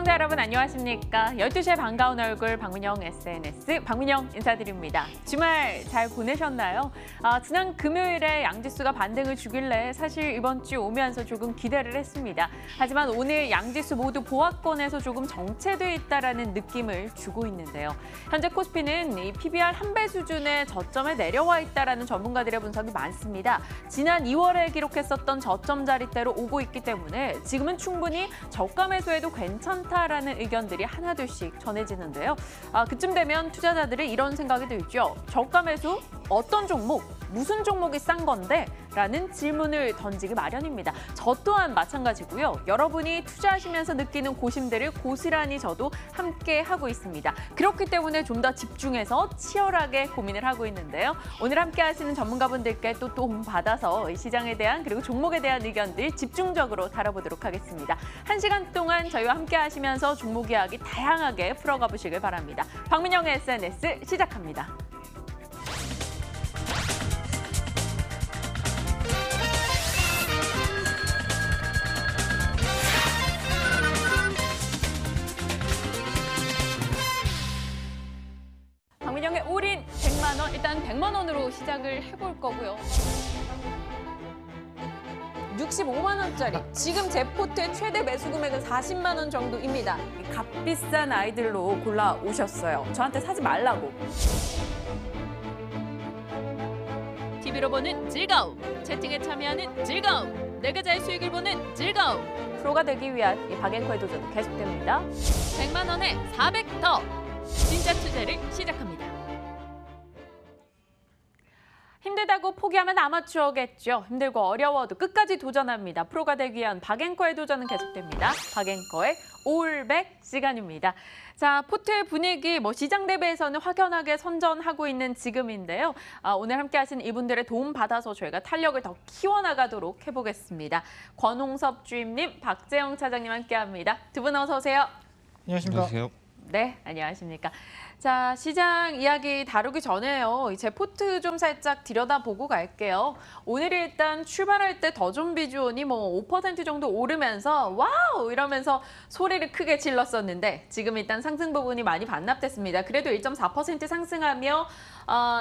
시청자 여러분 안녕하십니까? 12시에 반가운 얼굴 박민영 SNS 박민영 인사드립니다. 주말 잘 보내셨나요? 지난 금요일에 양지수가 반등을 주길래 사실 이번 주 오면서 조금 기대를 했습니다. 하지만 오늘 양지수 모두 보합권에서 조금 정체돼 있다라는 느낌을 주고 있는데요. 현재 코스피는 이 PBR 한 배 수준의 저점에 내려와 있다라는 전문가들의 분석이 많습니다. 지난 2월에 기록했었던 저점 자리대로 오고 있기 때문에 지금은 충분히 저가 매수해도 괜찮다라는 의견들이 하나둘씩 전해지는데요. 그쯤 되면 투자자들은 이런 생각이 들죠. 저가 매수? 어떤 종목? 무슨 종목이 싼 건데? 라는 질문을 던지기 마련입니다. 저 또한 마찬가지고요. 여러분이 투자하시면서 느끼는 고심들을 고스란히 저도 함께 하고 있습니다. 그렇기 때문에 좀 더 집중해서 치열하게 고민을 하고 있는데요. 오늘 함께 하시는 전문가분들께 또 도움 받아서 이 시장에 대한 그리고 종목에 대한 의견들 집중적으로 다뤄보도록 하겠습니다. 1시간 동안 저희와 함께 하시면서 종목 이야기 다양하게 풀어가 보시길 바랍니다. 박민영의 SNS 시작합니다. 박민영의 올인 100만 원, 일단 100만 원으로 시작을 해볼 거고요. 65만 원짜리, 지금 제 포트의 최대 매수 금액은 40만 원 정도입니다. 값비싼 아이들로 골라오셨어요. 저한테 사지 말라고. TV로 보는 즐거움, 채팅에 참여하는 즐거움, 내 계좌의 수익을 보는 즐거움. 프로가 되기 위한 이 박앤코의 도전 계속됩니다. 100만 원에 400 더. 진짜 투자를 시작합니다. 힘들다고 포기하면 아마추어겠죠. 힘들고 어려워도 끝까지 도전합니다. 프로가 되기 위한 박앤코의 도전은 계속됩니다. 박앤코의 올백 시간입니다. 자, 포트의 분위기 시장 대비해서는 확연하게 선전하고 있는 지금인데요. 오늘 함께 하신 이분들의 도움 받아서 저희가 탄력을 더 키워나가도록 해보겠습니다. 권홍섭 주임님, 박재영 차장님 함께합니다. 두 분 어서 오세요. 안녕하십니까. 안녕하세요. 네, 안녕하십니까. 자, 시장 이야기 다루기 전에요. 제 포트 좀 살짝 들여다보고 갈게요. 오늘 일단 출발할 때 더존 비주온이 5% 정도 오르면서 와우 이러면서 소리를 크게 질렀었는데 지금 일단 상승 부분이 많이 반납됐습니다. 그래도 1.4% 상승하며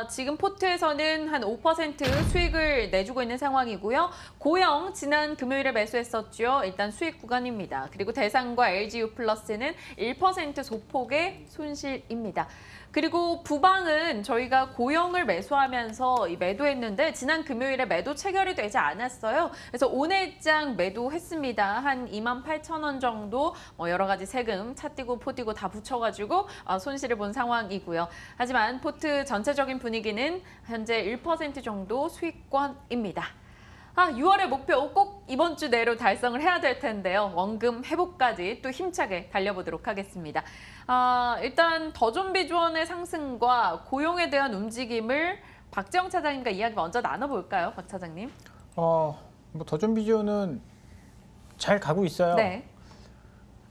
지금 포트에서는 한 5% 수익을 내주고 있는 상황이고요. 고영 지난 금요일에 매수했었죠. 일단 수익 구간입니다. 그리고 대상과 LGU 플러스는 1% 소폭의 손실입니다. 그리고 부방은 저희가 고영을 매수하면서 매도했는데 지난 금요일에 매도 체결이 되지 않았어요. 그래서 오늘장 매도했습니다. 한 28,000원 정도 여러 가지 세금 차 띄고 포 띄고 다 붙여가지고 손실을 본 상황이고요. 하지만 포트 전체적인 분위기는 현재 1% 정도 수익권입니다. 6월의 목표 꼭 이번 주 내로 달성을 해야 될 텐데요. 원금 회복까지 또 힘차게 달려보도록 하겠습니다. 일단 더존 비주원의 상승과 고용에 대한 움직임을 박재영 차장님과 이야기 먼저 나눠볼까요, 박 차장님? 더존 비주원은 잘 가고 있어요. 네.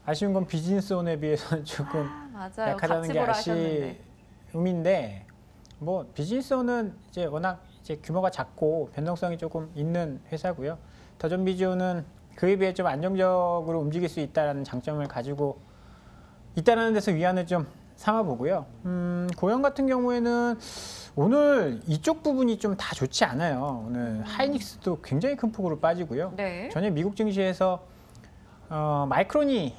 아쉬운 건 비즈니스온에 비해서는 조금 맞아요. 약하다는 게 아쉬움인데, 비즈니스온은 이제 워낙 규모가 작고 변동성이 조금 있는 회사고요. 더존 비주온은 그에 비해 좀 안정적으로 움직일 수 있다는 장점을 가지고 있다는 데서 위안을 좀 삼아보고요. 고영 같은 경우에는 오늘 이쪽 부분이 좀 다 좋지 않아요. 오늘 하이닉스도 굉장히 큰 폭으로 빠지고요. 네. 전에 미국 증시에서 마이크론이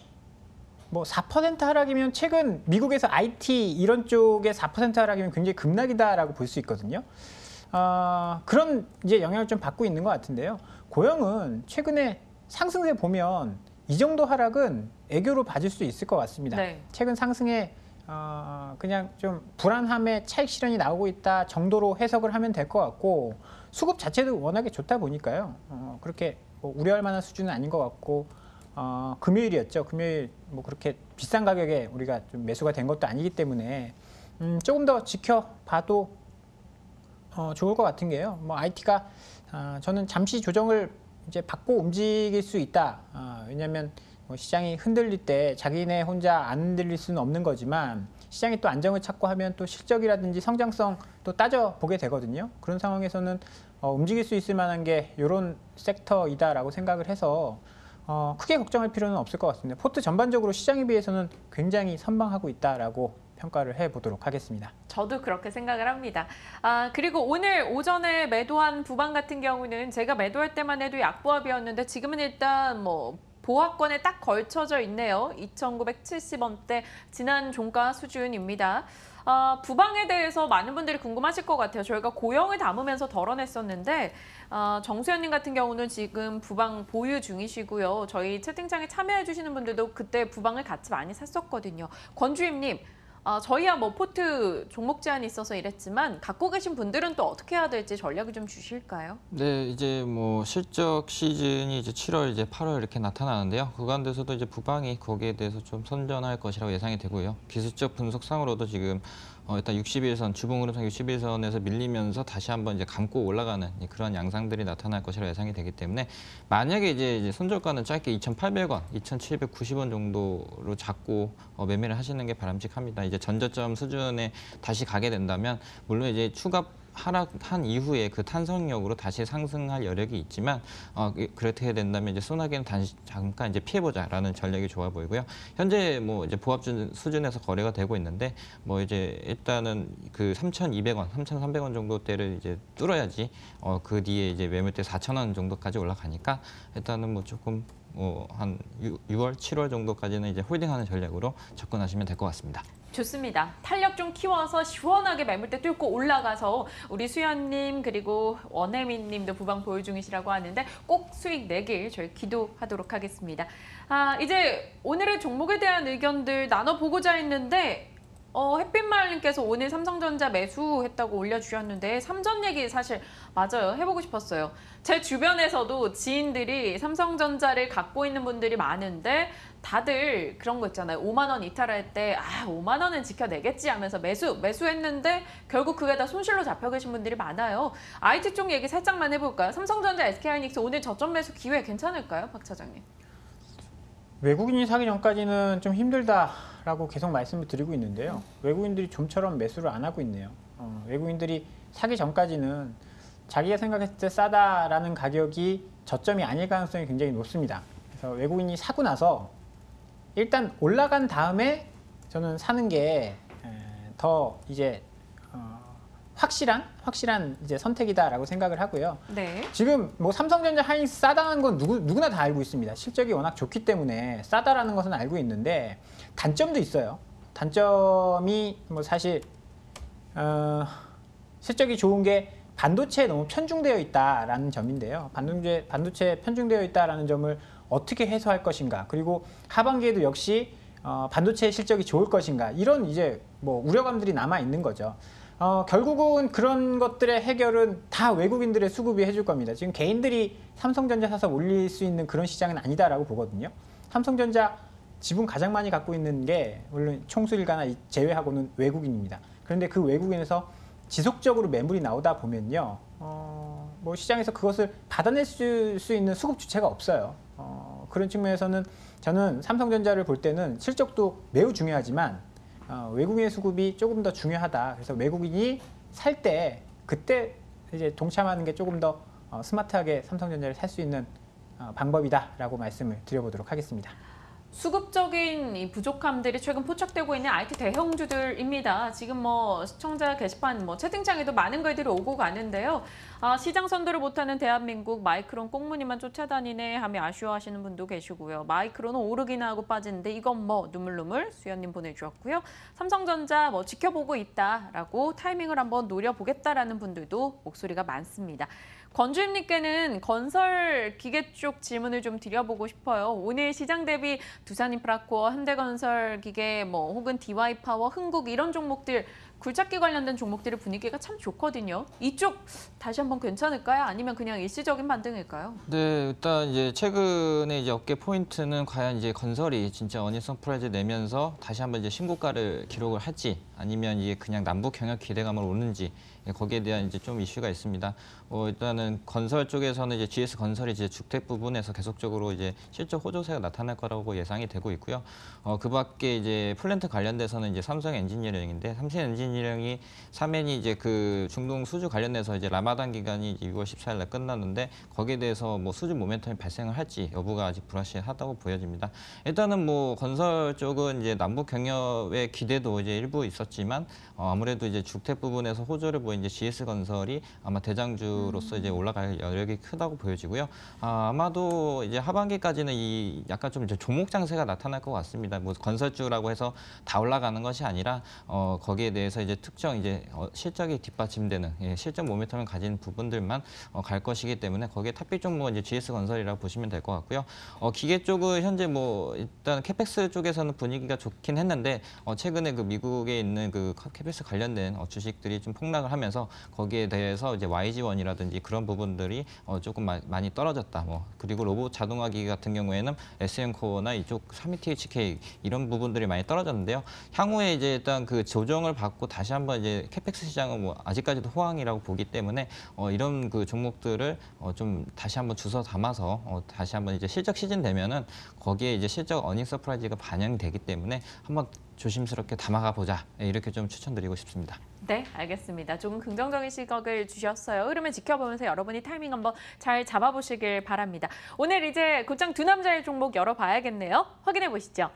4% 하락이면 최근 미국에서 IT 이런 쪽에 4% 하락이면 굉장히 급락이다라고 볼 수 있거든요. 그런 이제 영향을 좀 받고 있는 것 같은데요. 고영은 최근에 상승세 보면 이 정도 하락은 애교로 봐줄 수 있을 것 같습니다. 네. 최근 상승에 그냥 좀 불안함에 차익 실현이 나오고 있다 정도로 해석을 하면 될 것 같고 수급 자체도 워낙에 좋다 보니까요. 그렇게 우려할 만한 수준은 아닌 것 같고 금요일이었죠. 금요일 그렇게 비싼 가격에 우리가 좀 매수가 된 것도 아니기 때문에 조금 더 지켜봐도 좋을 것 같은 게요. IT가 저는 잠시 조정을 이제 받고 움직일 수 있다. 왜냐하면 시장이 흔들릴 때 자기네 혼자 안 흔들릴 수는 없는 거지만 시장이 또 안정을 찾고 하면 또 실적이라든지 성장성 또 따져보게 되거든요. 그런 상황에서는 움직일 수 있을 만한 게 이런 섹터이다라고 생각을 해서 크게 걱정할 필요는 없을 것 같습니다. 포트 전반적으로 시장에 비해서는 굉장히 선방하고 있다라고 평가를 해보도록 하겠습니다. 저도 그렇게 생각을 합니다. 그리고 오늘 오전에 매도한 부방 같은 경우는 제가 매도할 때만 해도 약보합이었는데 지금은 일단 뭐 보합권에 딱 걸쳐져 있네요. 2,970원대 지난 종가 수준입니다. 부방에 대해서 많은 분들이 궁금하실 것 같아요. 저희가 고영을 담으면서 덜어냈었는데 정수현님 같은 경우는 지금 부방 보유 중이시고요. 저희 채팅창에 참여해 주시는 분들도 그때 부방을 같이 많이 샀었거든요. 권주임님, 저희야 뭐 포트 종목 제한이 있어서 이랬지만 갖고 계신 분들은 또 어떻게 해야 될지 전략을 좀 주실까요? 네, 이제 뭐 실적 시즌이 이제 7월, 이제 8월 이렇게 나타나는데요. 그 가운데서도 이제 부방이 거기에 대해서 좀 선전할 것이라고 예상이 되고요. 기술적 분석상으로도 지금 일단 61선, 주봉 흐름상 61선에서 밀리면서 다시 한번 이제 감고 올라가는 그런 양상들이 나타날 것이라고 예상이 되기 때문에 만약에 이제 손절가는 짧게 2,800원, 2,790원 정도로 잡고 매매를 하시는 게 바람직합니다. 이제 전저점 수준에 다시 가게 된다면 물론 이제 추가 하락한 이후에 그 탄성력으로 다시 상승할 여력이 있지만 그렇게 된다면 이제 소나기는 잠깐 이제 피해보자라는 전략이 좋아 보이고요. 현재 뭐 이제 보합 수준에서 거래가 되고 있는데 뭐 이제 일단은 그 3,200원, 3,300원 정도대를 이제 뚫어야지 그 뒤에 이제 매물대 4,000원 정도까지 올라가니까 일단은 뭐 조금 한 6월, 7월 정도까지는 이제 홀딩하는 전략으로 접근하시면 될 것 같습니다. 좋습니다. 탄력 좀 키워서 시원하게 매물대 뚫고 올라가서 우리 수연님 그리고 원혜민님도 부방 보유 중이시라고 하는데 꼭 수익 내길 저희 기도하도록 하겠습니다. 이제 오늘의 종목에 대한 의견들 나눠보고자 했는데 햇빛마을님께서 오늘 삼성전자 매수했다고 올려주셨는데 삼전 얘기 사실 맞아요. 해보고 싶었어요. 제 주변에서도 지인들이 삼성전자를 갖고 있는 분들이 많은데 다들 그런 거 있잖아요. 5만 원 이탈할 때 5만 원은 지켜내겠지 하면서 매수했는데 결국 그게 다 손실로 잡혀 계신 분들이 많아요. IT 쪽 얘기 살짝만 해볼까요? 삼성전자, SK하이닉스 오늘 저점 매수 기회 괜찮을까요? 박 차장님. 외국인이 사기 전까지는 좀 힘들다라고 계속 말씀을 드리고 있는데요. 외국인들이 좀처럼 매수를 안 하고 있네요. 외국인들이 사기 전까지는 자기가 생각했을 때 싸다라는 가격이 저점이 아닐 가능성이 굉장히 높습니다. 그래서 외국인이 사고 나서 일단 올라간 다음에 저는 사는 게 더 이제 확실한 이제 선택이다라고 생각을 하고요. 네. 지금 뭐 삼성전자, 하이닉스 싸다는 건 누구나 다 알고 있습니다. 실적이 워낙 좋기 때문에 싸다라는 것은 알고 있는데 단점도 있어요. 단점이 뭐 사실 실적이 좋은 게 반도체에 너무 편중되어 있다라는 점인데요. 반도체에 편중되어 있다라는 점을 어떻게 해소할 것인가, 그리고 하반기에도 역시 반도체 실적이 좋을 것인가, 이런 이제 뭐 우려감들이 남아 있는 거죠. 결국은 그런 것들의 해결은 다 외국인들의 수급이 해줄 겁니다. 지금 개인들이 삼성전자 사서 올릴 수 있는 그런 시장은 아니다라고 보거든요. 삼성전자 지분 가장 많이 갖고 있는 게 물론 총수일가나 제외하고는 외국인입니다. 그런데 그 외국인에서 지속적으로 매물이 나오다 보면요, 뭐 시장에서 그것을 받아낼 수 있는 수급 주체가 없어요. 그런 측면에서는 저는 삼성전자를 볼 때는 실적도 매우 중요하지만 외국인의 수급이 조금 더 중요하다. 그래서 외국인이 살 때 그때 이제 동참하는 게 조금 더 스마트하게 삼성전자를 살 수 있는 방법이다라고 말씀을 드려보도록 하겠습니다. 수급적인 이 부족함들이 최근 포착되고 있는 IT 대형주들입니다. 지금 뭐 시청자 게시판, 뭐 채팅창에도 많은 글들이 오고 가는데요. 시장 선도를 못하는 대한민국, 마이크론 꽁무니만 쫓아다니네 하며 아쉬워하시는 분도 계시고요. 마이크론은 오르기나 하고 빠지는데 이건 뭐 눈물눈물 수연님 보내주셨고요. 삼성전자 뭐 지켜보고 있다라고 타이밍을 한번 노려보겠다라는 분들도 목소리가 많습니다. 권주임님께는 건설 기계 쪽 질문을 좀 드려보고 싶어요. 오늘 시장 대비 두산인프라코어, 현대건설 기계, 뭐 혹은 DY파워, 흥국 이런 종목들, 굴착기 관련된 종목들의 분위기가 참 좋거든요. 이쪽 다시 한번 괜찮을까요? 아니면 그냥 일시적인 반등일까요? 네, 일단 이제 최근에 이제 어깨 포인트는 과연 이제 건설이 진짜 어닝 서프라이즈 내면서 다시 한번 이제 신고가를 기록을 할지, 아니면 이게 그냥 남북 경협 기대감을 오는지, 거기에 대한 이제 좀 이슈가 있습니다. 일단은 건설 쪽에서는 이제 GS 건설이 이제 주택 부분에서 계속적으로 이제 실적 호조세가 나타날 거라고 예상이 되고 있고요. 그 밖에 이제 플랜트 관련돼서는 이제 삼성 엔지니어링인데, 삼성 엔지니어링 분량이 사면이 이제 그 중동 수주 관련해서 이제 라마단 기간이 이제 6월 14일 날 끝났는데 거기에 대해서 뭐 수주 모멘텀이 발생을 할지 여부가 아직 불확실하다고 보여집니다. 일단은 뭐 건설 쪽은 이제 남북 경협의 기대도 이제 일부 있었지만 아무래도 이제 주택 부분에서 호조를 보인 이제 GS건설이 아마 대장주로서 이제 올라갈 여력이 크다고 보여지고요. 아마도 이제 하반기까지는 이 약간 좀 이제 종목 장세가 나타날 것 같습니다. 뭐 건설주라고 해서 다 올라가는 것이 아니라 거기에 대해서 이제 특정 이제 실적이 뒷받침되는 실적 모멘텀을 가진 부분들만 갈 것이기 때문에 거기에 탑픽 종목은 이제 GS건설이라고 보시면 될 것 같고요. 기계 쪽은 현재 뭐 일단 캐펙스 쪽에서는 분위기가 좋긴 했는데 최근에 그 미국에 있는 그 캐펙스 관련된 주식들이 좀 폭락을 하면서 거기에 대해서 이제 YG1이라든지 그런 부분들이 조금 많이 떨어졌다. 뭐 그리고 로봇 자동화기 같은 경우에는 SM코어나 이쪽 32THK 이런 부분들이 많이 떨어졌는데요. 향후에 이제 일단 그 조정을 받고 다시 한번 이제 캐펙스 시장은 뭐 아직까지도 호황이라고 보기 때문에 이런 그 종목들을 좀 다시 한번 주워 담아서 다시 한번 이제 실적 시즌 되면은 거기에 이제 실적 어닝 서프라이즈가 반영이 되기 때문에 한번 조심스럽게 담아가 보자. 이렇게 좀 추천드리고 싶습니다. 네, 알겠습니다. 조금 긍정적인 시각을 주셨어요. 흐름을 지켜보면서 여러분이 타이밍 한번 잘 잡아보시길 바랍니다. 오늘 이제 곧장 두 남자의 종목 열어봐야겠네요. 확인해 보시죠.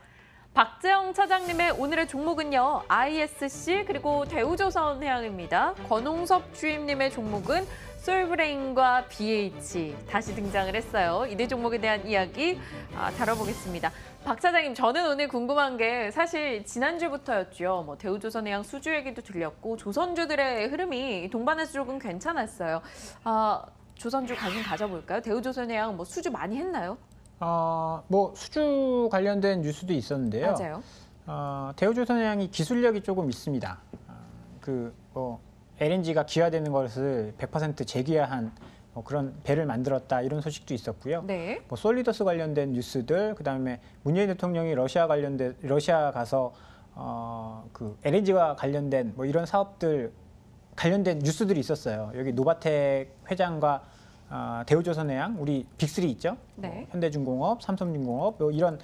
박재영 차장님의 오늘의 종목은요. ISC 그리고 대우조선해양입니다. 권홍섭 주임님의 종목은 솔브레인과 BH 다시 등장을 했어요. 이 네 종목에 대한 이야기 다뤄보겠습니다. 박 차장님, 저는 오늘 궁금한 게 사실 지난주부터였죠. 뭐 대우조선해양 수주 얘기도 들렸고 조선주들의 흐름이 동반해서 조금 괜찮았어요. 조선주 관심 가져볼까요? 대우조선해양 뭐 수주 많이 했나요? 뭐 수주 관련된 뉴스도 있었는데요. 맞아요. 대우조선해양이 기술력이 조금 있습니다. LNG가 기화되는 것을 100% 재기화한 그런 배를 만들었다 이런 소식도 있었고요. 네. 뭐 솔리더스 관련된 뉴스들, 그다음에 문재인 대통령이 러시아 가서 그 LNG와 관련된 뭐 이런 사업들 관련된 뉴스들이 있었어요. 여기 노바텍 회장과 대우조선해양, 우리 빅3 있죠? 네. 현대중공업, 삼성중공업 뭐 이런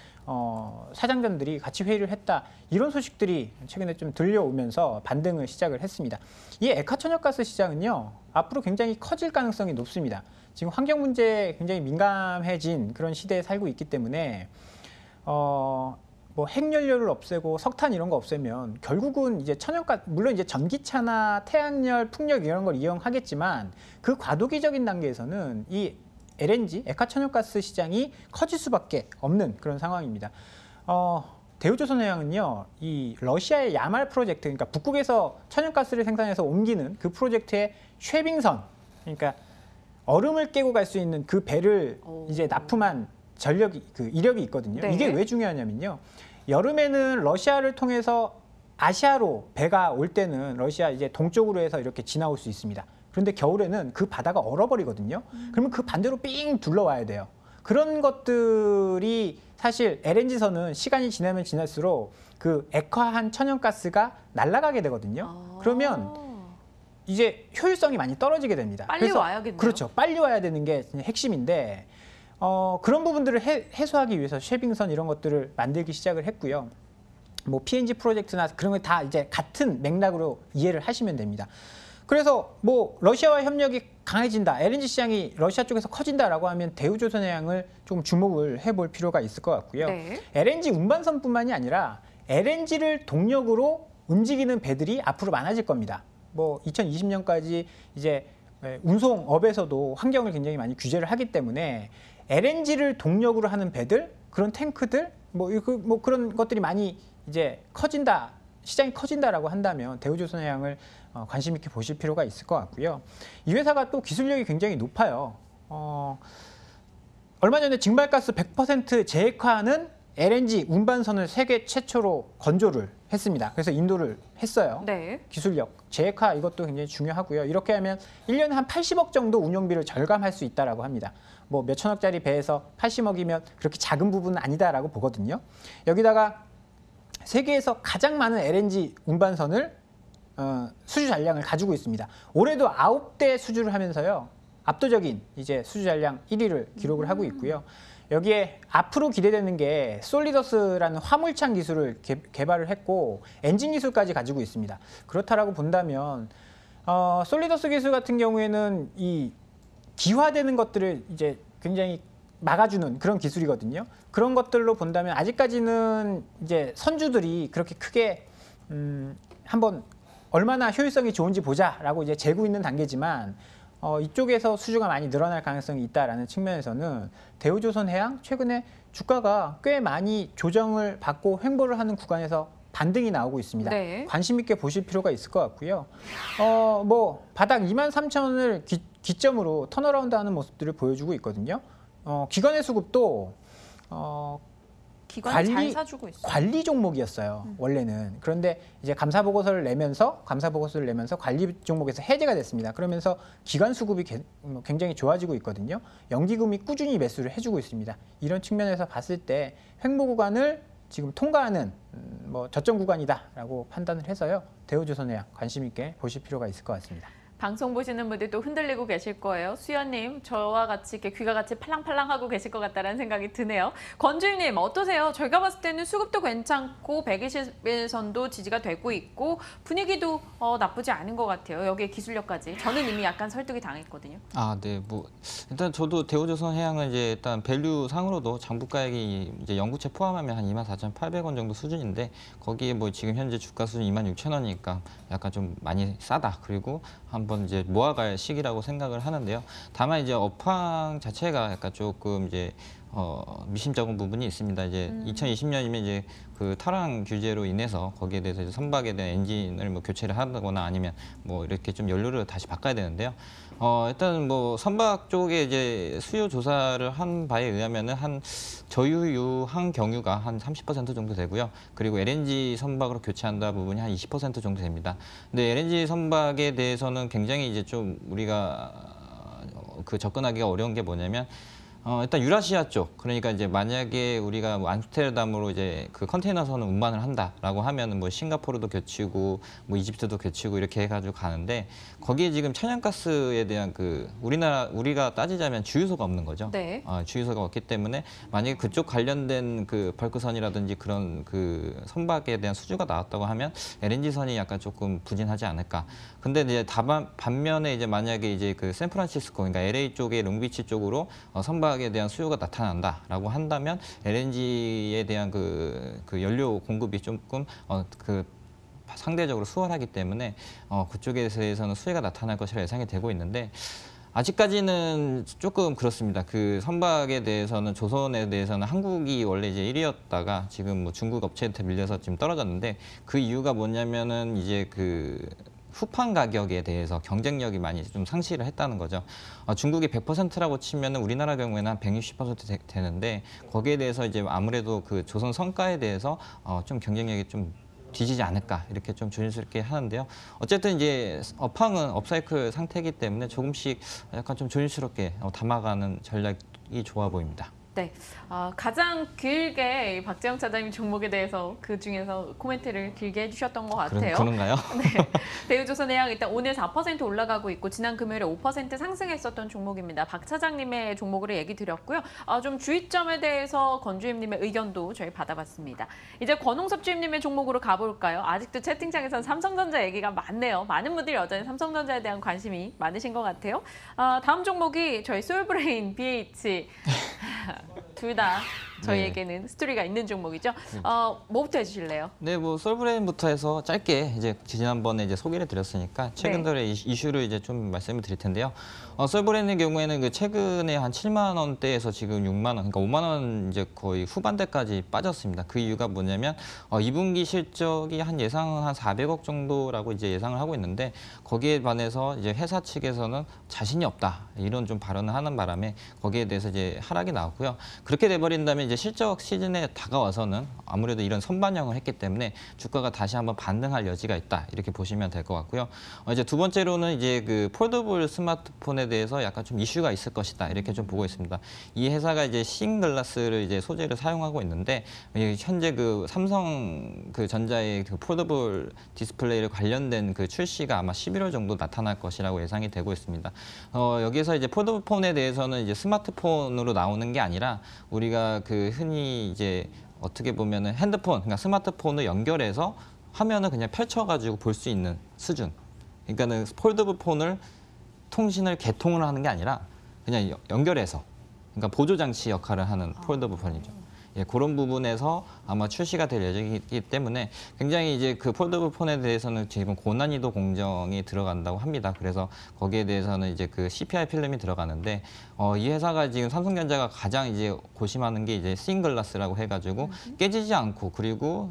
사장들이 같이 회의를 했다. 이런 소식들이 최근에 좀 들려오면서 반등을 시작을 했습니다. 이 액화천연가스 시장은요. 앞으로 굉장히 커질 가능성이 높습니다. 지금 환경 문제에 굉장히 민감해진 그런 시대에 살고 있기 때문에 뭐 핵연료를 없애고 석탄 이런 거 없애면 결국은 이제 천연가스, 물론 이제 전기차나 태양열, 풍력 이런 걸 이용하겠지만 그 과도기적인 단계에서는 이 LNG, 액화천연가스 시장이 커질 수밖에 없는 그런 상황입니다. 대우조선해양은요, 이 러시아의 야말 프로젝트, 그러니까 북극에서 천연가스를 생산해서 옮기는 그 프로젝트의 쉐빙선, 그러니까 얼음을 깨고 갈 수 있는 그 배를 이제 납품한 이력이 있거든요. 네. 이게 왜 중요하냐면요. 여름에는 러시아를 통해서 아시아로 배가 올 때는 러시아 이제 동쪽으로 해서 이렇게 지나올 수 있습니다. 그런데 겨울에는 그 바다가 얼어버리거든요. 그러면 그 반대로 삥 둘러와야 돼요. 그런 것들이 사실 LNG선은 시간이 지나면 지날수록 그 액화한 천연가스가 날아가게 되거든요. 그러면 이제 효율성이 많이 떨어지게 됩니다. 빨리 와야겠네요. 그렇죠. 빨리 와야 되는 게 핵심인데 그런 부분들을 해소하기 위해서 쉐빙선 이런 것들을 만들기 시작을 했고요. 뭐 PNG 프로젝트나 그런 거 다 이제 같은 맥락으로 이해를 하시면 됩니다. 그래서 뭐 러시아와 협력이 강해진다, LNG 시장이 러시아 쪽에서 커진다라고 하면 대우조선해양을 좀 주목을 해볼 필요가 있을 것 같고요. 네. LNG 운반선뿐만이 아니라 LNG를 동력으로 움직이는 배들이 앞으로 많아질 겁니다. 뭐 2020년까지 이제 운송업에서도 환경을 굉장히 많이 규제를 하기 때문에 LNG를 동력으로 하는 배들, 그런 탱크들, 뭐 그런 것들이 많이 이제 커진다, 시장이 커진다라고 한다면 대우조선해양을 관심 있게 보실 필요가 있을 것 같고요. 이 회사가 또 기술력이 굉장히 높아요. 얼마 전에 증발가스 100% 재액화하는 LNG 운반선을 세계 최초로 건조를 했습니다. 그래서 인도를 했어요. 네. 기술력, 재액화 이것도 굉장히 중요하고요. 이렇게 하면 1년에 한 80억 정도 운용비를 절감할 수 있다라고 합니다. 뭐 몇천억짜리 배에서 80억이면 그렇게 작은 부분은 아니다라고 보거든요. 여기다가 세계에서 가장 많은 LNG 운반선을 수주 잔량을 가지고 있습니다. 올해도 9대 수주를 하면서요. 압도적인 이제 수주 잔량 1위를 기록을 하고 있고요. 여기에 앞으로 기대되는 게 솔리더스라는 화물창 기술을 개발을 했고 엔진 기술까지 가지고 있습니다. 그렇다라고 본다면 솔리더스 기술 같은 경우에는 이 기화되는 것들을 이제 굉장히 막아주는 그런 기술이거든요. 그런 것들로 본다면 아직까지는 이제 선주들이 그렇게 크게 한번 얼마나 효율성이 좋은지 보자라고 이제 재고 있는 단계지만 이쪽에서 수주가 많이 늘어날 가능성이 있다라는 측면에서는 대우조선해양 최근에 주가가 꽤 많이 조정을 받고 횡보를 하는 구간에서 반등이 나오고 있습니다. 네. 관심 있게 보실 필요가 있을 것 같고요. 뭐 바닥 23,000원을 기점으로 턴어라운드하는 모습들을 보여주고 있거든요. 기관의 수급도 기관이 잘 사주고 있어요. 관리 종목이었어요. 원래는. 그런데 이제 감사 보고서를 내면서 관리 종목에서 해제가 됐습니다. 그러면서 기관 수급이 굉장히 좋아지고 있거든요. 연기금이 꾸준히 매수를 해주고 있습니다. 이런 측면에서 봤을 때 횡보 구간을 지금 통과하는 뭐 저점 구간이다라고 판단을 해서요. 대우조선해양 관심 있게 보실 필요가 있을 것 같습니다. 방송 보시는 분들도 흔들리고 계실 거예요. 수연님, 저와 같이 이렇게 귀가 같이 팔랑팔랑하고 계실 것 같다는 생각이 드네요. 권주임님, 어떠세요? 저희가 봤을 때는 수급도 괜찮고 121선도 지지가 되고 있고 분위기도 나쁘지 않은 것 같아요. 여기에 기술력까지. 저는 이미 약간 설득이 당했거든요. 아, 네. 뭐 일단 저도 대우조선해양은 이제 일단 밸류 상으로도 장부가액이 이제 연구체 포함하면 한 24,800원 정도 수준인데 거기에 뭐 지금 현재 주가 수준 26,000원이니까 약간 좀 많이 싸다. 그리고 한번 이제 모아갈 시기라고 생각을 하는데요. 다만 이제 업황 자체가 약간 조금 이제 미심쩍은 부분이 있습니다. 이제 2020년이면 이제 그 탈항 규제로 인해서 거기에 대해서 이제 선박에 대한 엔진을 뭐 교체를 하거나 아니면 뭐 이렇게 좀 연료를 다시 바꿔야 되는데요. 일단 뭐 선박 쪽에 이제 수요 조사를 한 바에 의하면은 한 저유유항 경유가 한 30% 정도 되고요. 그리고 LNG 선박으로 교체한다 부분이 한 20% 정도 됩니다. 근데 LNG 선박에 대해서는 굉장히 이제 좀 우리가 그 접근하기가 어려운 게 뭐냐면 일단 유라시아 쪽, 그러니까 이제 만약에 우리가 뭐 암스테르담으로 이제 그 컨테이너선을 운반을 한다라고 하면은 뭐 싱가포르도 교치고 뭐 이집트도 교치고 이렇게 해가지고 가는데 거기에 지금 천연가스에 대한 그 우리가 따지자면 주유소가 없는 거죠. 네. 주유소가 없기 때문에 만약에 그쪽 관련된 그 벌크선이라든지 그런 그 선박에 대한 수주가 나왔다고 하면 LNG선이 약간 조금 부진하지 않을까. 근데 이제 반면에 이제 만약에 이제 그 샌프란시스코, 그러니까 LA 쪽의 롱비치 쪽으로 선박에 대한 수요가 나타난다라고 한다면 LNG에 대한 그 연료 공급이 조금 그 상대적으로 수월하기 때문에 그쪽에 대해서는 수혜가 나타날 것이라 예상이 되고 있는데 아직까지는 조금 그렇습니다. 그 선박에 대해서는 조선에 대해서는 한국이 원래 이제 1위였다가 지금 뭐 중국 업체한테 밀려서 지금 떨어졌는데 그 이유가 뭐냐면은 이제 그 후판 가격에 대해서 경쟁력이 많이 좀 상실을 했다는 거죠. 중국이 100%라고 치면은 우리나라 경우에는 한 160% 되는데 거기에 대해서 이제 아무래도 그 조선 성과에 대해서 좀 경쟁력이 좀 뒤지지 않을까 이렇게 좀 조심스럽게 하는데요. 어쨌든 이제 업황은 업사이클 상태이기 때문에 조금씩 약간 좀 조심스럽게 담아가는 전략이 좋아 보입니다. 네, 가장 길게 박재영 차장님 종목에 대해서 그 중에서 코멘트를 길게 해주셨던 것 같아요. 그런가요? 네, 대우조선해양 일단 오늘 4% 올라가고 있고 지난 금요일에 5% 상승했었던 종목입니다. 박 차장님의 종목으로 얘기 드렸고요. 좀 주의점에 대해서 권주임님의 의견도 저희 받아봤습니다. 이제 권홍섭 주임님의 종목으로 가볼까요? 아직도 채팅창에서는 삼성전자 얘기가 많네요. 많은 분들이 여전히 삼성전자에 대한 관심이 많으신 것 같아요. 다음 종목이 저희 솔브레인, BH 둘 다 저희에게는 스토리가 있는 종목이죠. 뭐부터 해주실래요? 네, 뭐 솔브레인부터 해서 짧게 이제 지난번에 이제 소개를 드렸으니까 최근 들의 이슈를 이제 좀 말씀을 드릴 텐데요. 솔브레인의 경우에는 그 최근에 한 7만 원대에서 지금 6만 원, 그러니까 5만 원 이제 거의 후반대까지 빠졌습니다. 그 이유가 뭐냐면 2분기 실적이 한 예상은 한 400억 정도라고 이제 예상을 하고 있는데 거기에 반해서 이제 회사 측에서는 자신이 없다 이런 좀 발언을 하는 바람에 거기에 대해서 이제 하락이 나왔고요. 그렇게 돼버린다면 이제 실적 시즌에 다가와서는 아무래도 이런 선반영을 했기 때문에 주가가 다시 한번 반등할 여지가 있다 이렇게 보시면 될 것 같고요. 이제 두 번째로는 이제 그 폴더블 스마트폰에 대해서 약간 좀 이슈가 있을 것이다 이렇게 좀 보고 있습니다. 이 회사가 이제 싱글라스를 이제 소재를 사용하고 있는데 현재 그 삼성 그 전자의 그 폴더블 디스플레이를 관련된 그 출시가 아마 11월 정도 나타날 것이라고 예상이 되고 있습니다. 여기서 이제 폴더블 폰에 대해서는 이제 스마트폰으로 나오는 게 아니라 우리가 그 흔히 이제 어떻게 보면은 핸드폰, 그러니까 스마트폰을 연결해서 화면을 그냥 펼쳐가지고 볼 수 있는 수준. 그러니까는 폴더블 폰을 통신을 개통을 하는 게 아니라 그냥 연결해서, 그러니까 보조 장치 역할을 하는 폴더블 폰이죠. 예, 그런 부분에서 아마 출시가 될 예정이기 때문에 굉장히 이제 그 폴더블 폰에 대해서는 지금 고난이도 공정이 들어간다고 합니다. 그래서 거기에 대해서는 이제 그 CPI 필름이 들어가는데 이 회사가 지금 삼성전자가 가장 이제 고심하는 게 이제 싱글라스라고 해가지고 깨지지 않고 그리고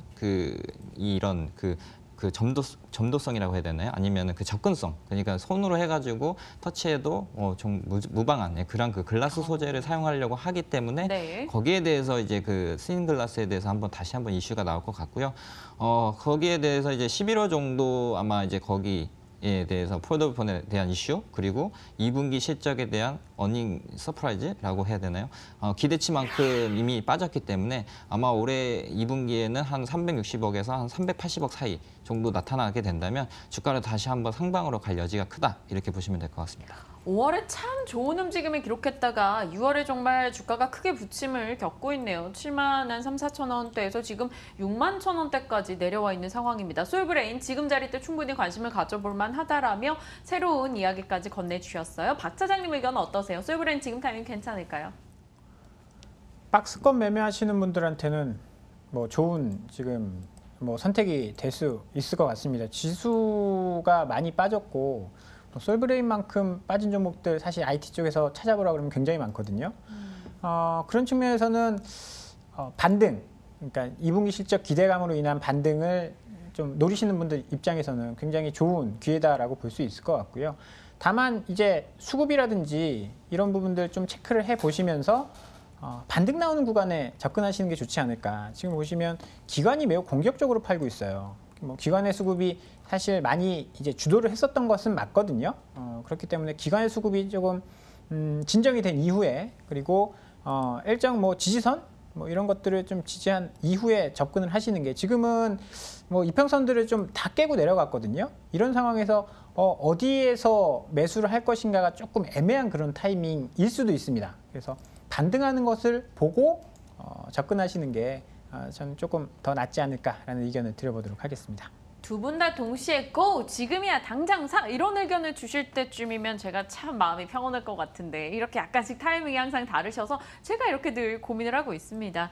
이런 점도성이라고 해야 되나요? 아니면 그 접근성, 그러니까 손으로 해가지고 터치해도 좀 무방한 그런 그 글라스 소재를 사용하려고 하기 때문에 네. 거기에 대해서 이제 그 스인글라스에 대해서 다시 한번 이슈가 나올 것 같고요. 거기에 대해서 이제 11월 정도 아마 이제 거기에 대해서 폴더블 폰에 대한 이슈 그리고 2분기 실적에 대한 어닝 서프라이즈라고 해야 되나요? 기대치만큼 이미 빠졌기 때문에 아마 올해 2분기에는 한 360억에서 한 380억 사이 정도 나타나게 된다면 주가를 다시 한번 상방으로 갈 여지가 크다 이렇게 보시면 될 것 같습니다. 5월에 참 좋은 움직임을 기록했다가 6월에 정말 주가가 크게 부침을 겪고 있네요. 7만 한 3, 4천 원대에서 지금 6만 천 원대까지 내려와 있는 상황입니다. 솔브레인 지금 자리때 충분히 관심을 가져볼 만하다라며 새로운 이야기까지 건네주셨어요. 박 차장님 의견은 어떠세요? 솔브레인 지금 타이밍 괜찮을까요? 박스권 매매하시는 분들한테는 뭐 좋은 지금 뭐 선택이 될 수 있을 것 같습니다. 지수가 많이 빠졌고 솔브레인만큼 빠진 종목들 사실 IT 쪽에서 찾아보라 그러면 굉장히 많거든요. 그런 측면에서는 반등, 그러니까 2분기 실적 기대감으로 인한 반등을 좀 노리시는 분들 입장에서는 굉장히 좋은 기회다라고 볼 수 있을 것 같고요. 다만 이제 수급이라든지 이런 부분들 좀 체크를 해 보시면서 반등 나오는 구간에 접근하시는 게 좋지 않을까. 지금 보시면 기관이 매우 공격적으로 팔고 있어요. 뭐 기관의 수급이 사실 많이 이제 주도를 했었던 것은 맞거든요. 그렇기 때문에 기관의 수급이 조금 진정이 된 이후에 그리고 일정 뭐 지지선 뭐 이런 것들을 좀 지지한 이후에 접근을 하시는 게 지금은 뭐 이평선들을 좀 다 깨고 내려갔거든요. 이런 상황에서 어디에서 매수를 할 것인가가 조금 애매한 그런 타이밍일 수도 있습니다. 그래서 반등하는 것을 보고 접근하시는 게 저는 조금 더 낫지 않을까라는 의견을 드려보도록 하겠습니다. 두 분 다 동시에 고! 지금이야 당장 사! 이런 의견을 주실 때쯤이면 제가 참 마음이 평온할 것 같은데 이렇게 약간씩 타이밍이 항상 다르셔서 제가 이렇게 늘 고민을 하고 있습니다.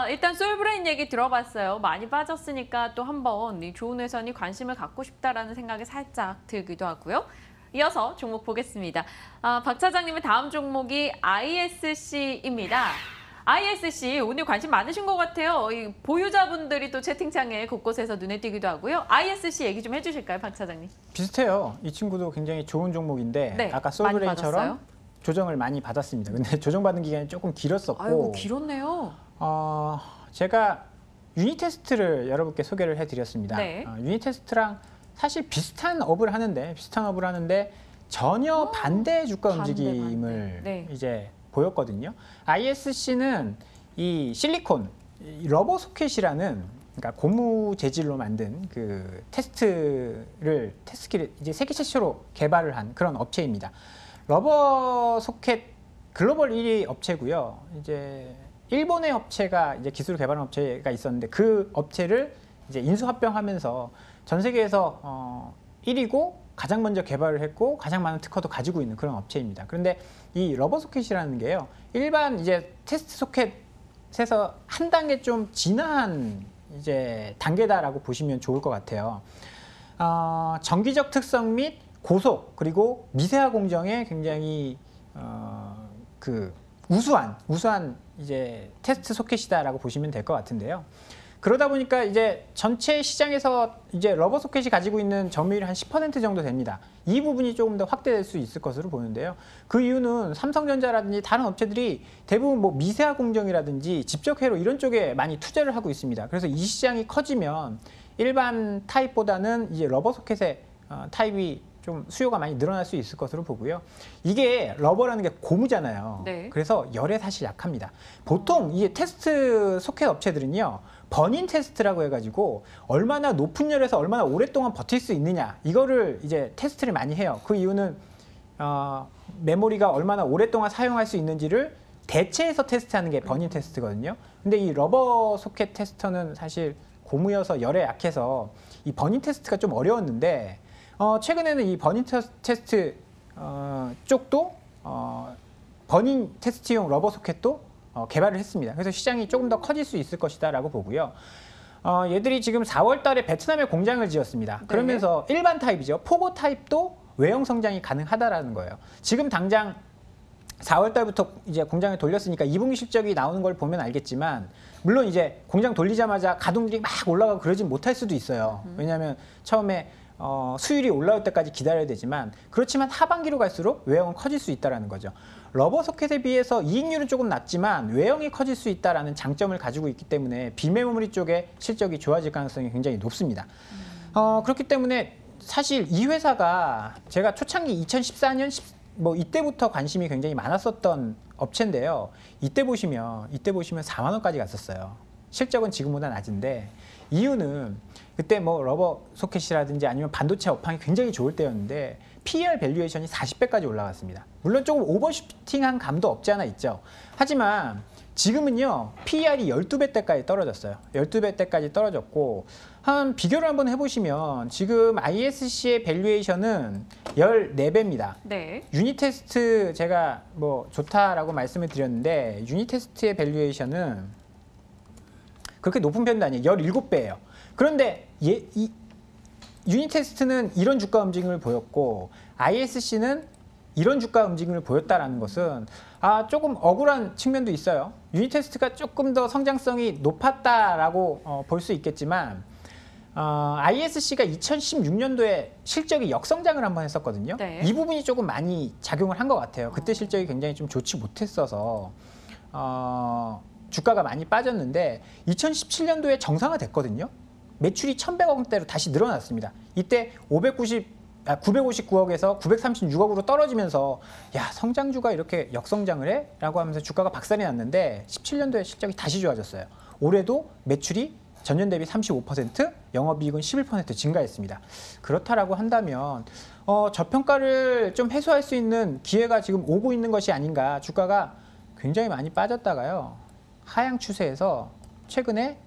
일단 솔브레인 얘기 들어봤어요. 많이 빠졌으니까 또 한번 이 좋은 회선이 관심을 갖고 싶다라는 생각이 살짝 들기도 하고요. 이어서 종목 보겠습니다. 박 차장님의 다음 종목이 ISC입니다. ISC 오늘 관심 많으신 것 같아요. 이 보유자분들이 또 채팅창에 곳곳에서 눈에 띄기도 하고요. ISC 얘기 좀 해주실까요, 박 차장님? 비슷해요. 이 친구도 굉장히 좋은 종목인데 네, 아까 많이 솔브레인처럼 받았어요? 조정을 많이 받았습니다. 근데 조정받은 기간이 조금 길었었고 아이고 길었네요. 제가 유닛 테스트를 여러분께 소개를 해드렸습니다. 네. 유닛 테스트랑 사실 비슷한 업을 하는데 전혀 반대 주가 반대. 움직임을 네. 이제 보였거든요. ISC는 이 실리콘, 이 러버 소켓이라는 그러니까 고무 재질로 만든 그 테스트키를 이제 세계 최초로 개발을 한 그런 업체입니다. 러버 소켓 글로벌 1위 업체고요. 이제 일본의 업체가 이제 기술을 개발한 업체가 있었는데 그 업체를 이제 인수합병하면서 전 세계에서 1위고 가장 먼저 개발을 했고 가장 많은 특허도 가지고 있는 그런 업체입니다. 그런데 이 러버 소켓이라는 게요, 일반 이제 테스트 소켓에서 한 단계 좀 진화한 이제 단계다라고 보시면 좋을 것 같아요. 정기적 특성 및 고속 그리고 미세화 공정에 굉장히 그 우수한 이제 테스트 소켓이다라고 보시면 될 것 같은데요. 그러다 보니까 이제 전체 시장에서 이제 러버 소켓이 가지고 있는 점유율이 한 10% 정도 됩니다. 이 부분이 조금 더 확대될 수 있을 것으로 보는데요. 그 이유는 삼성전자라든지 다른 업체들이 대부분 뭐 미세화 공정이라든지 집적 회로 이런 쪽에 많이 투자를 하고 있습니다. 그래서 이 시장이 커지면 일반 타입보다는 이제 러버 소켓의 타입이 좀 수요가 많이 늘어날 수 있을 것으로 보고요. 이게 러버라는 게 고무잖아요. 네. 그래서 열에 사실 약합니다. 보통 이 테스트 소켓 업체들은요. 버닝 테스트라고 해가지고 얼마나 높은 열에서 얼마나 오랫동안 버틸 수 있느냐 이거를 이제 테스트를 많이 해요. 그 이유는 메모리가 얼마나 오랫동안 사용할 수 있는지를 대체해서 테스트하는 게 버닝 테스트거든요. 근데 이 러버 소켓 테스터는 사실 고무여서 열에 약해서 이 버닝 테스트가 좀 어려웠는데 최근에는 이 버닝 테스트 쪽도 버닝 테스트용 러버 소켓도 개발을 했습니다. 그래서 시장이 조금 더 커질 수 있을 것이다라고 보고요. 얘들이 지금 4월 달에 베트남에 공장을 지었습니다. 네. 그러면서 일반 타입이죠. 포고 타입도 외형 성장이 가능하다라는 거예요. 지금 당장 4월 달부터 이제 공장을 돌렸으니까 2분기 실적이 나오는 걸 보면 알겠지만 물론 이제 공장 돌리자마자 가동률이 막 올라가고 그러진 못할 수도 있어요. 왜냐하면 처음에 수율이 올라올 때까지 기다려야 되지만 그렇지만 하반기로 갈수록 외형은 커질 수 있다는 거죠. 러버 소켓에 비해서 이익률은 조금 낮지만 외형이 커질 수 있다는 장점을 가지고 있기 때문에 비메모리 쪽에 실적이 좋아질 가능성이 굉장히 높습니다. 그렇기 때문에 사실 이 회사가 제가 초창기 2014년 뭐 이때부터 관심이 굉장히 많았었던 업체인데요. 이때 보시면 4만 원까지 갔었어요. 실적은 지금보다 낮은데 이유는 그때 뭐 러버 소켓이라든지 아니면 반도체 업황이 굉장히 좋을 때였는데 PER 밸류에이션이 40배까지 올라갔습니다. 물론 조금 오버슈팅한 감도 없지 않아 있죠. 하지만 지금은요. PER이 12배대까지 떨어졌어요. 12배대까지 떨어졌고 한 비교를 한번 해보시면 지금 ISC의 밸류에이션은 14배입니다. 네. 유니테스트 제가 뭐 좋다라고 말씀을 드렸는데 유니테스트의 밸류에이션은 그렇게 높은 편도 아니에요. 17배예요. 그런데 이 유니테스트는 이런 주가 움직임을 보였고 ISC는 이런 주가 움직임을 보였다라는 것은 조금 억울한 측면도 있어요. 유니테스트가 조금 더 성장성이 높았다라고 볼 수 있겠지만 ISC가 2016년도에 실적이 역성장을 한번 했었거든요. 네. 이 부분이 조금 많이 작용을 한 것 같아요. 그때 실적이 굉장히 좀 좋지 못했어서 주가가 많이 빠졌는데 2017년도에 정상화됐거든요. 매출이 1,100억대로 다시 늘어났습니다. 이때 959억에서 936억으로 떨어지면서 야 성장주가 이렇게 역성장을 해? 라고 하면서 주가가 박살이 났는데 17년도에 실적이 다시 좋아졌어요. 올해도 매출이 전년 대비 35%, 영업이익은 11% 증가했습니다. 그렇다라고 한다면 저평가를 좀 해소할 수 있는 기회가 지금 오고 있는 것이 아닌가. 주가가 굉장히 많이 빠졌다가요. 하향 추세에서 최근에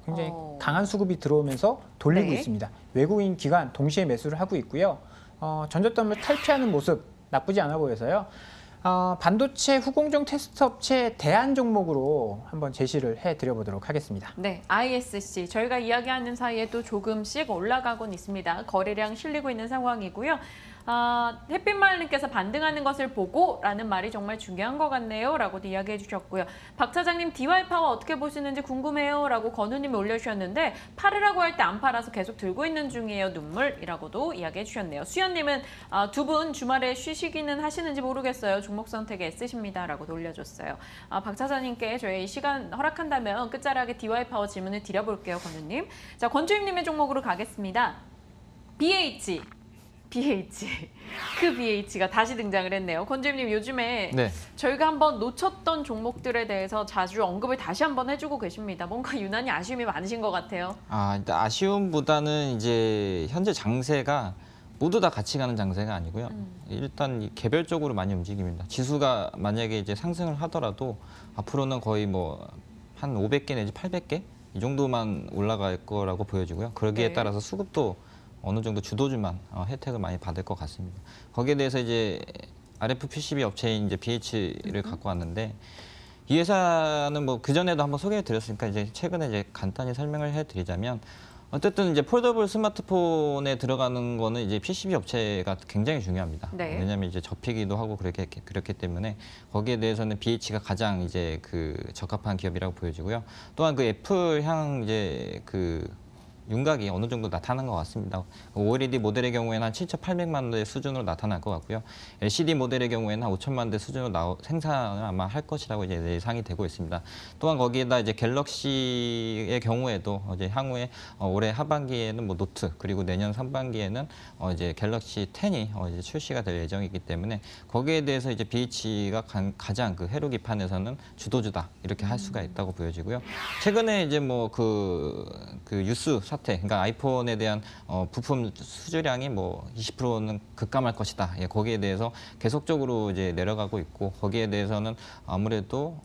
굉장히 강한 수급이 들어오면서 돌리고 네. 있습니다. 외국인 기관 동시에 매수를 하고 있고요. 전저점을 탈피하는 모습 나쁘지 않아 보여서요. 반도체 후공정 테스트 업체 대안 종목으로 한번 제시를 해드려보도록 하겠습니다. 네, ISC 저희가 이야기하는 사이에 또 조금씩 올라가곤 있습니다. 거래량 실리고 있는 상황이고요. 햇빛마을님께서 반등하는 것을 보고 라는 말이 정말 중요한 것 같네요 라고도 이야기해 주셨고요. 박 차장님 DY파워 어떻게 보시는지 궁금해요 라고 건우님이 올려주셨는데 팔으라고 할 때 안 팔아서 계속 들고 있는 중이에요 눈물이라고도 이야기해 주셨네요. 수연님은 두 분 주말에 쉬시기는 하시는지 모르겠어요. 종목 선택에 애쓰십니다 라고도 올려줬어요. 박 차장님께 저희 시간 허락한다면 끝자락에 DY파워 질문을 드려볼게요. 건우님. 자, 권주임님의 종목으로 가겠습니다. BH. 그 BH가 다시 등장을 했네요. 권주임님 요즘에 네. 저희가 한번 놓쳤던 종목들에 대해서 자주 언급을 다시 한번 해주고 계십니다. 뭔가 유난히 아쉬움이 많으신 것 같아요. 일단 아쉬움보다는 이제 현재 장세가 모두 다 같이 가는 장세가 아니고요. 일단 개별적으로 많이 움직입니다. 지수가 만약에 이제 상승을 하더라도 앞으로는 거의 뭐 한 500개 내지 800개 이 정도만 올라갈 거라고 보여지고요. 그러기에 네. 따라서 수급도 어느 정도 주도주만 혜택을 많이 받을 것 같습니다. 거기에 대해서 이제 RF PCB 업체인 이제 BH를 갖고 왔는데 이 회사는 뭐 그 전에도 한번 소개해 드렸으니까 이제 최근에 이제 간단히 설명을 해드리자면 어쨌든 이제 폴더블 스마트폰에 들어가는 거는 이제 PCB 업체가 굉장히 중요합니다. 네. 왜냐하면 이제 접히기도 하고 그렇기 때문에 거기에 대해서는 BH가 가장 이제 그 적합한 기업이라고 보여지고요. 또한 그 애플향 이제 그 윤곽이 어느 정도 나타난 것 같습니다. OLED 모델의 경우에는 한 7,800만 대 수준으로 나타날 것 같고요. LCD 모델의 경우에는 한 5천만 대 수준으로 생산을 아마 할 것이라고 이제 예상이 되고 있습니다. 또한 거기에다 이제 갤럭시의 경우에도 이제 향후에 올해 하반기에는 뭐 노트 그리고 내년 상반기에는 이제 갤럭시 10이 이제 출시가 될 예정이기 때문에 거기에 대해서 이제 BH가 가장 그 해로 기판에서는 주도주다 이렇게 할 수가 있다고 보여지고요. 최근에 이제 뭐 그 유스 사태, 그러니까 아이폰에 대한 부품 수주량이 뭐 20%는 급감할 것이다. 예, 거기에 대해서 계속적으로 이제 내려가고 있고 거기에 대해서는 아무래도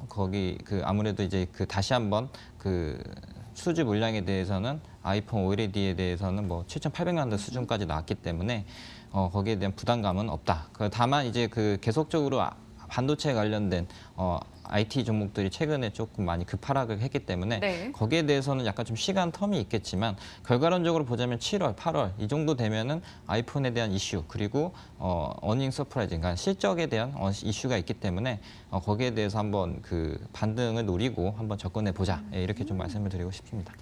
아무래도 이제 그 다시 한번 그 수주 물량에 대해서는 아이폰 OLED에 대해서는 뭐 7,800만 대 수준까지 나왔기 때문에 거기에 대한 부담감은 없다. 다만 이제 그 계속적으로 반도체 관련된 IT 종목들이 최근에 조금 많이 급하락을 했기 때문에 네. 거기에 대해서는 약간 좀 시간 텀이 있겠지만 결과론적으로 보자면 7월, 8월 이 정도 되면은 아이폰에 대한 이슈 그리고 어닝 서프라이즈, 그러니까 실적에 대한 이슈가 있기 때문에 거기에 대해서 한번 그 반등을 노리고 한번 접근해 보자. 예, 이렇게 좀 말씀을 드리고 싶습니다.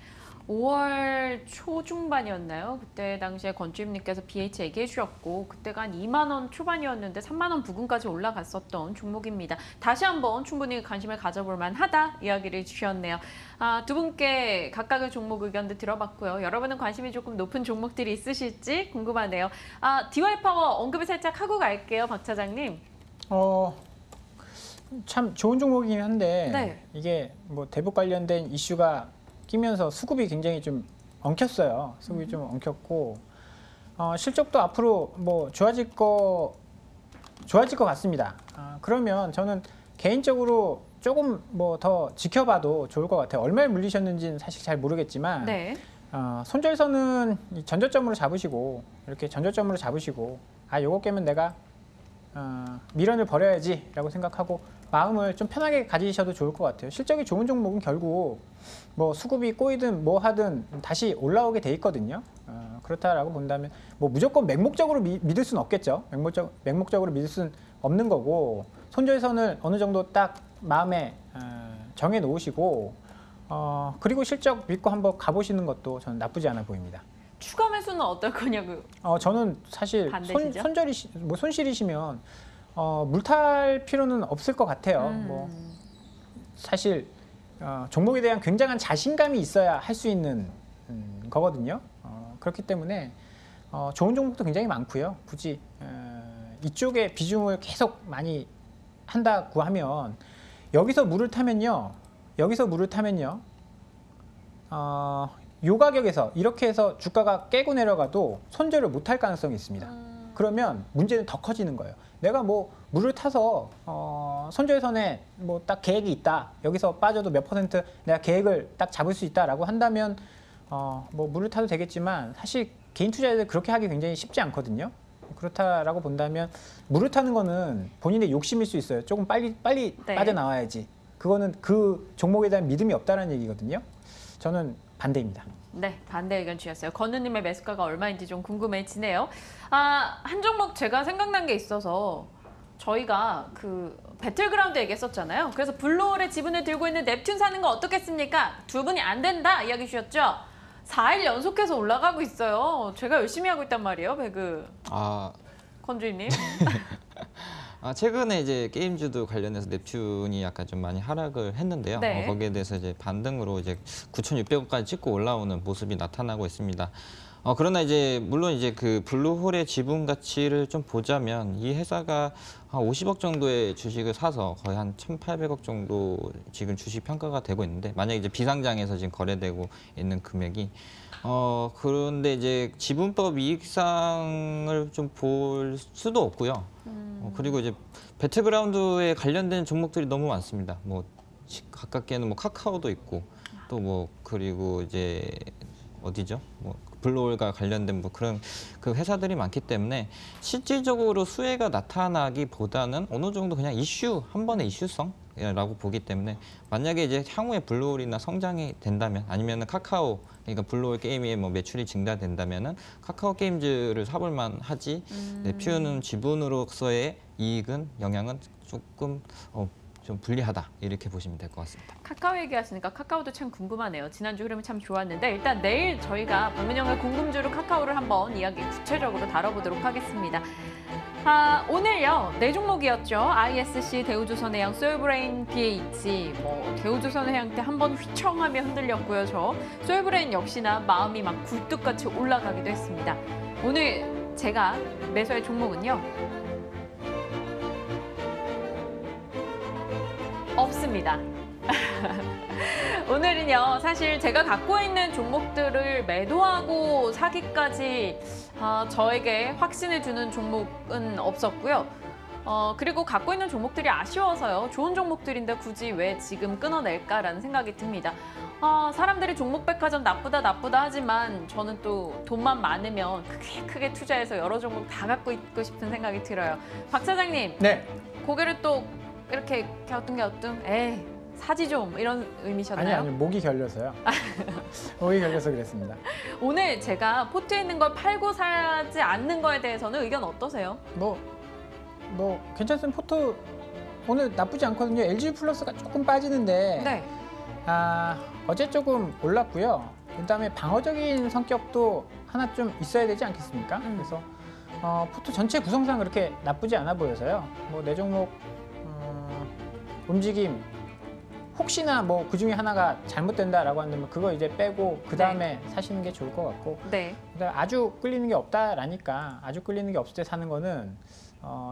5월 초중반이었나요? 그때 당시에 권주임님께서 BH 얘기해 주셨고 그때가 한 2만 원 초반이었는데 3만 원 부근까지 올라갔었던 종목입니다. 다시 한번 충분히 관심을 가져볼 만하다 이야기를 주셨네요. 두 분께 각각의 종목 의견도 들어봤고요. 여러분은 관심이 조금 높은 종목들이 있으실지 궁금하네요. DY파워 언급을 살짝 하고 갈게요. 박 차장님. 참 좋은 종목이긴 한데 네. 이게 뭐 대북 관련된 이슈가 끼면서 수급이 굉장히 좀 엉켰어요. 수급이 좀 엉켰고 실적도 앞으로 뭐 좋아질 것 같습니다. 그러면 저는 개인적으로 조금 뭐 더 지켜봐도 좋을 것 같아요. 얼마에 물리셨는지는 사실 잘 모르겠지만 네. 손절선은 이 전저점으로 잡으시고 이렇게 전저점으로 잡으시고 요거 깨면 내가 미련을 버려야지라고 생각하고 마음을 좀 편하게 가지셔도 좋을 것 같아요. 실적이 좋은 종목은 결국 뭐 수급이 꼬이든 뭐 하든 다시 올라오게 돼 있거든요. 그렇다라고 본다면 뭐 무조건 맹목적으로 믿을 수는 없겠죠. 맹목적으로 믿을 수는 없는 거고 손절선을 어느 정도 딱 마음에 정해 놓으시고 그리고 실적 믿고 한번 가보시는 것도 저는 나쁘지 않아 보입니다. 추가 매수는 어떨 거냐고요? 저는 사실 반대시죠? 손실이시면 물탈 필요는 없을 것 같아요. 뭐 사실 종목에 대한 굉장한 자신감이 있어야 할 수 있는 거거든요. 그렇기 때문에 좋은 종목도 굉장히 많고요. 굳이 이쪽에 비중을 계속 많이 한다고 하면 여기서 물을 타면요. 요 가격에서 이렇게 해서 주가가 깨고 내려가도 손절을 못할 가능성이 있습니다. 그러면 문제는 더 커지는 거예요. 내가 뭐 물을 타서 손절선에 뭐 딱 계획이 있다. 여기서 빠져도 몇 퍼센트 내가 계획을 딱 잡을 수 있다라고 한다면 뭐 물을 타도 되겠지만 사실 개인 투자자들 그렇게 하기 굉장히 쉽지 않거든요. 그렇다라고 본다면 물을 타는 거는 본인의 욕심일 수 있어요. 조금 빨리 네. 빠져나와야지. 그거는 그 종목에 대한 믿음이 없다는 얘기거든요. 저는 반대입니다. 네, 반대 의견 주셨어요. 건우님의 매수가가 얼마인지 좀 궁금해지네요. 한 종목 제가 생각난 게 있어서 저희가 그 배틀그라운드 얘기했었잖아요. 그래서 블루홀의 지분을 들고 있는 넵튠 사는 거 어떻겠습니까? 두 분이 안 된다 이야기 주셨죠? 4일 연속해서 올라가고 있어요. 제가 열심히 하고 있단 말이에요, 배그. 건주인님. 최근에 이제 게임주도 관련해서 넵튠이 약간 좀 많이 하락을 했는데요. 네. 거기에 대해서 이제 반등으로 이제 9,600원까지 찍고 올라오는 모습이 나타나고 있습니다. 그러나 이제 물론 이제 그 블루홀의 지분 가치를 좀 보자면 이 회사가 한 50억 정도의 주식을 사서 거의 한 1,800억 정도 지금 주식 평가가 되고 있는데 만약에 이제 비상장에서 지금 거래되고 있는 금액이 그런데 이제 지분법 이익상을 좀 볼 수도 없고요. 그리고 이제 배틀그라운드에 관련된 종목들이 너무 많습니다. 뭐 가깝게는 뭐 카카오도 있고 또 뭐 그리고 이제 어디죠? 뭐 블루홀과 관련된 뭐 그런 그 회사들이 많기 때문에 실질적으로 수혜가 나타나기보다는 어느 정도 그냥 이슈 한 번의 이슈성이라고 보기 때문에 만약에 이제 향후에 블루홀이나 성장이 된다면 아니면은 카카오 그러니까 블루홀 게임의 뭐 매출이 증가된다면은 카카오 게임즈를 사볼만 하지 네, 피우는 지분으로서의 이익은 영향은 조금 좀 불리하다 이렇게 보시면 될 것 같습니다. 카카오 얘기하시니까 카카오도 참 궁금하네요. 지난주 흐름이 참 좋았는데 일단 내일 저희가 박민영의 궁금주로 카카오를 한번 이야기 구체적으로 다뤄보도록 하겠습니다. 오늘요 네 종목이었죠. ISC, 대우조선해양, 소울브레인, BH, 뭐 대우조선해양 때 한번 휘청하며 흔들렸고요. 저 소울브레인 역시나 마음이 막 굴뚝같이 올라가기도 했습니다. 오늘 제가 매수할 종목은요. 없습니다. 오늘은요 사실 제가 갖고 있는 종목들을 매도하고 사기까지 저에게 확신을 주는 종목은 없었고요. 그리고 갖고 있는 종목들이 아쉬워서요. 좋은 종목들인데 굳이 왜 지금 끊어낼까라는 생각이 듭니다. 사람들이 종목백화점 나쁘다 하지만 저는 또 돈만 많으면 크게 투자해서 여러 종목 다 갖고 있고 싶은 생각이 들어요. 박 사장님, 네. 고개를 또 이렇게 갸우뚱 에이 사지 좀 이런 의미셨나요? 아니요. 목이 결려서요. 목이 결려서 그랬습니다. 오늘 제가 포트에 있는 걸 팔고 사지 않는 거에 대해서는 의견 어떠세요? 뭐 괜찮습니다. 포트 오늘 나쁘지 않거든요. LG 플러스가 조금 빠지는데 네. 어제 조금 올랐고요. 그다음에 방어적인 성격도 하나 좀 있어야 되지 않겠습니까? 그래서 포트 전체 구성상 그렇게 나쁘지 않아 보여서요. 뭐 네 종목 움직임 혹시나 뭐 그 중에 하나가 잘못된다라고 한다면 그거 이제 빼고 그 다음에 사시는 게 좋을 것 같고. 네. 그러니까 아주 끌리는 게 없다라니까 아주 끌리는 게 없을 때 사는 거는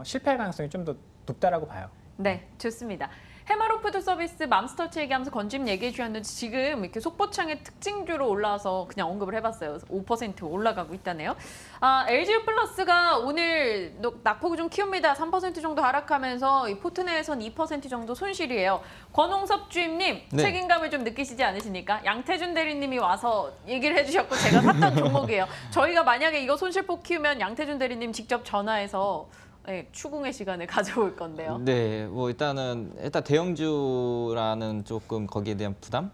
실패할 가능성이 좀 더 높다라고 봐요. 네, 좋습니다. 해마로 푸드 서비스 맘스터치 얘기하면서 건짐 얘기해 주셨는데 지금 이렇게 속보창의 특징주로 올라와서 그냥 언급을 해봤어요. 5% 올라가고 있다네요. LG 플러스가 오늘 낙폭을 좀 키웁니다. 3% 정도 하락하면서 이 포트 내에선 2% 정도 손실이에요. 권홍섭 주임님 네. 책임감을 좀 느끼시지 않으십니까? 양태준 대리님이 와서 얘기를 해주셨고 제가 샀던 종목이에요. 저희가 만약에 이거 손실폭 키우면 양태준 대리님 직접 전화해서 네, 추궁의 시간을 가져올 건데요. 네, 뭐 일단 대형주라는 조금 거기에 대한 부담,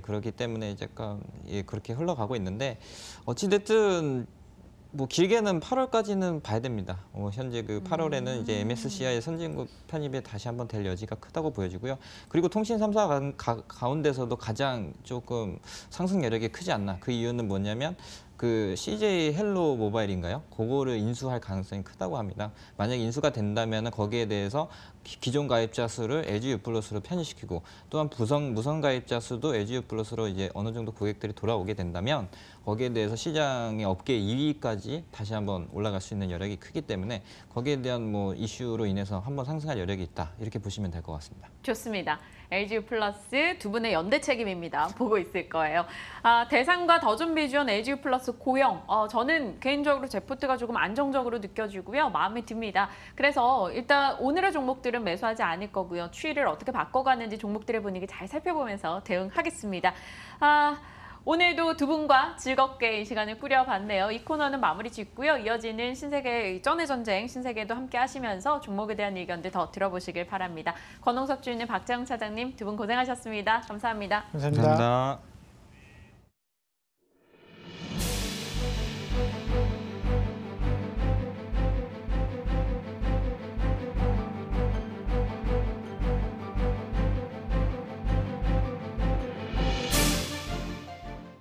그렇기 때문에 약간 그렇게 흘러가고 있는데 어찌됐든 뭐 길게는 8월까지는 봐야 됩니다. 현재 그 8월에는 이제 MSCI 선진국 편입에 다시 한번 될 여지가 크다고 보여지고요. 그리고 통신 3사 가운데서도 가장 조금 상승 여력이 크지 않나. 그 이유는 뭐냐면 그 CJ 헬로 모바일인가요? 그거를 인수할 가능성이 크다고 합니다. 만약 인수가 된다면 거기에 대해서 기존 가입자 수를 LG U 플러스로 편입시키고 또한 무선 가입자 수도 LG U 플러스로 이제 어느 정도 고객들이 돌아오게 된다면 거기에 대해서 시장의 업계 2위까지 다시 한번 올라갈 수 있는 여력이 크기 때문에 거기에 대한 뭐 이슈로 인해서 한번 상승할 여력이 있다 이렇게 보시면 될 것 같습니다. 좋습니다. LG 플러스 두 분의 연대 책임입니다. 보고 있을 거예요. 대상과 더존비주얼 LG 플러스 고영. 저는 개인적으로 제 포트가 조금 안정적으로 느껴지고요. 마음에 듭니다. 그래서 일단 오늘의 종목들은 매수하지 않을 거고요. 추이를 어떻게 바꿔가는지 종목들의 분위기 잘 살펴보면서 대응하겠습니다. 오늘도 두 분과 즐겁게 이 시간을 꾸려봤네요. 이 코너는 마무리 짓고요. 이어지는 신세계 쩐의 전쟁, 신세계도 함께 하시면서 종목에 대한 의견들 더 들어보시길 바랍니다. 권홍섭 주임님, 박재영 차장님 두 분 고생하셨습니다. 감사합니다. 감사합니다.